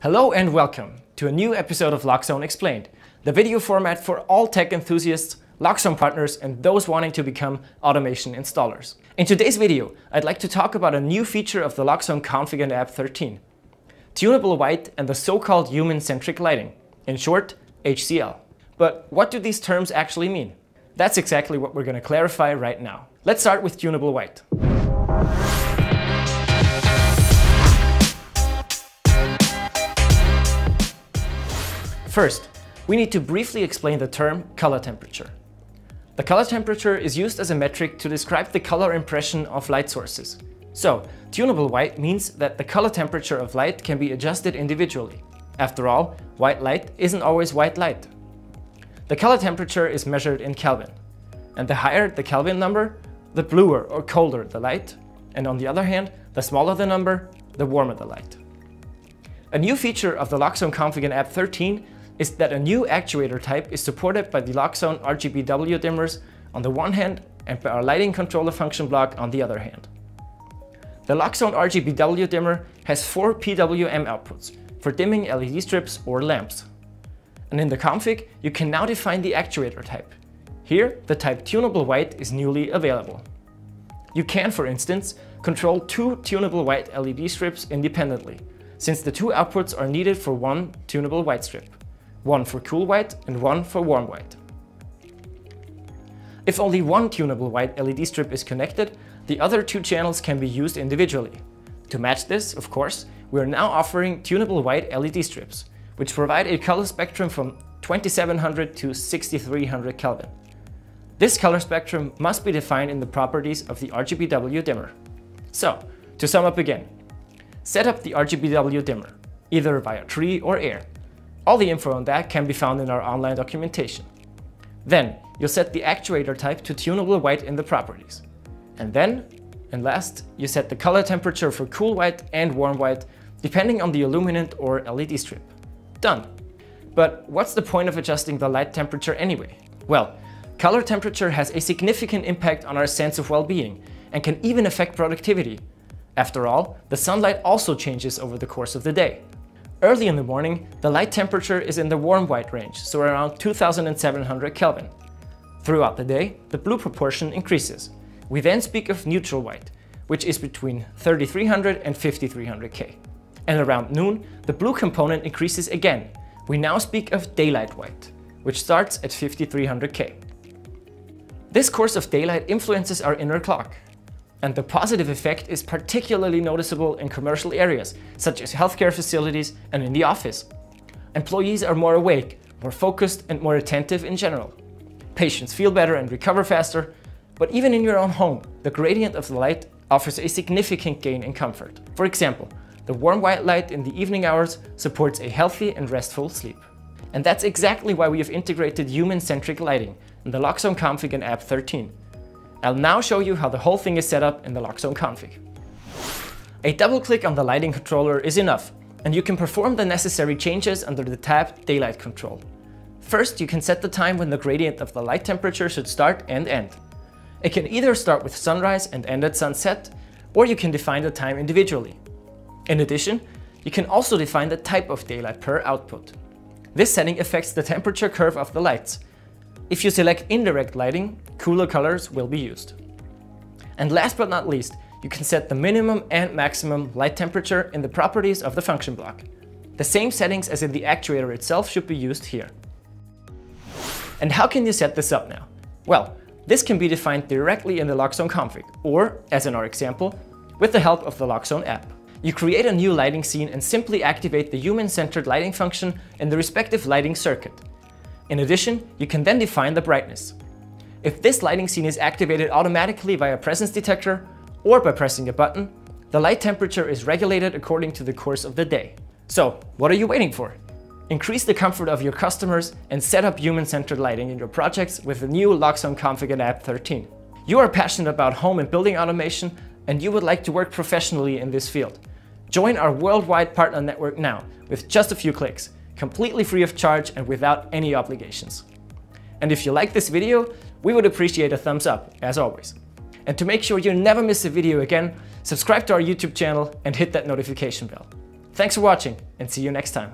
Hello and welcome to a new episode of Loxone Explained, the video format for all tech enthusiasts, Loxone partners, and those wanting to become automation installers. In today's video, I'd like to talk about a new feature of the Loxone Config and App 13, tunable white and the so-called human-centric lighting, in short, HCL. But what do these terms actually mean? That's exactly what we're going to clarify right now. Let's start with tunable white. First, we need to briefly explain the term color temperature. The color temperature is used as a metric to describe the color impression of light sources. So, tunable white means that the color temperature of light can be adjusted individually. After all, white light isn't always white light. The color temperature is measured in Kelvin. And the higher the Kelvin number, the bluer or colder the light. And on the other hand, the smaller the number, the warmer the light. A new feature of the Loxone Config and App 13 is that a new actuator type is supported by the Loxone RGBW dimmers on the one hand and by our lighting controller function block on the other hand. The Loxone RGBW dimmer has 4 PWM outputs for dimming LED strips or lamps. And in the config, you can now define the actuator type. Here, the type tunable white is newly available. You can, for instance, control 2 tunable white LED strips independently, since the 2 outputs are needed for one tunable white strip. One for cool white and one for warm white. If only one tunable white LED strip is connected, the other 2 channels can be used individually. To match this, of course, we are now offering tunable white LED strips, which provide a color spectrum from 2700 to 6300 Kelvin. This color spectrum must be defined in the properties of the RGBW dimmer. So, to sum up again, set up the RGBW dimmer, either via tree or air. All the info on that can be found in our online documentation. Then, you'll set the actuator type to tunable white in the properties. And then, and last, you set the color temperature for cool white and warm white, depending on the illuminant or LED strip. Done! But what's the point of adjusting the light temperature anyway? Well, color temperature has a significant impact on our sense of well-being and can even affect productivity. After all, the sunlight also changes over the course of the day. Early in the morning, the light temperature is in the warm white range, so around 2700 Kelvin. Throughout the day, the blue proportion increases. We then speak of neutral white, which is between 3300 and 5300 K. And around noon, the blue component increases again. We now speak of daylight white, which starts at 5300 K. This course of daylight influences our inner clock. And the positive effect is particularly noticeable in commercial areas, such as healthcare facilities and in the office. Employees are more awake, more focused, and more attentive in general. Patients feel better and recover faster, but even in your own home, the gradient of the light offers a significant gain in comfort. For example, the warm white light in the evening hours supports a healthy and restful sleep. And that's exactly why we have integrated human-centric lighting in the Loxone Config and App 13. I'll now show you how the whole thing is set up in the Loxone config. A double click on the lighting controller is enough, and you can perform the necessary changes under the tab Daylight Control. First, you can set the time when the gradient of the light temperature should start and end. It can either start with sunrise and end at sunset, or you can define the time individually. In addition, you can also define the type of daylight per output. This setting affects the temperature curve of the lights. If you select indirect lighting, cooler colors will be used. And last but not least, you can set the minimum and maximum light temperature in the properties of the function block. The same settings as in the actuator itself should be used here. And how can you set this up now? Well, this can be defined directly in the Loxone config, or, as in our example, with the help of the Loxone app. You create a new lighting scene and simply activate the human-centered lighting function in the respective lighting circuit. In addition, you can then define the brightness. If this lighting scene is activated automatically via presence detector or by pressing a button, the light temperature is regulated according to the course of the day. So, what are you waiting for? Increase the comfort of your customers and set up human-centered lighting in your projects with the new Loxone Config and App 13. You are passionate about home and building automation and you would like to work professionally in this field. Join our worldwide partner network now with just a few clicks, completely free of charge and without any obligations. And if you like this video, we would appreciate a thumbs up, as always. And to make sure you never miss a video again, subscribe to our YouTube channel and hit that notification bell. Thanks for watching and see you next time.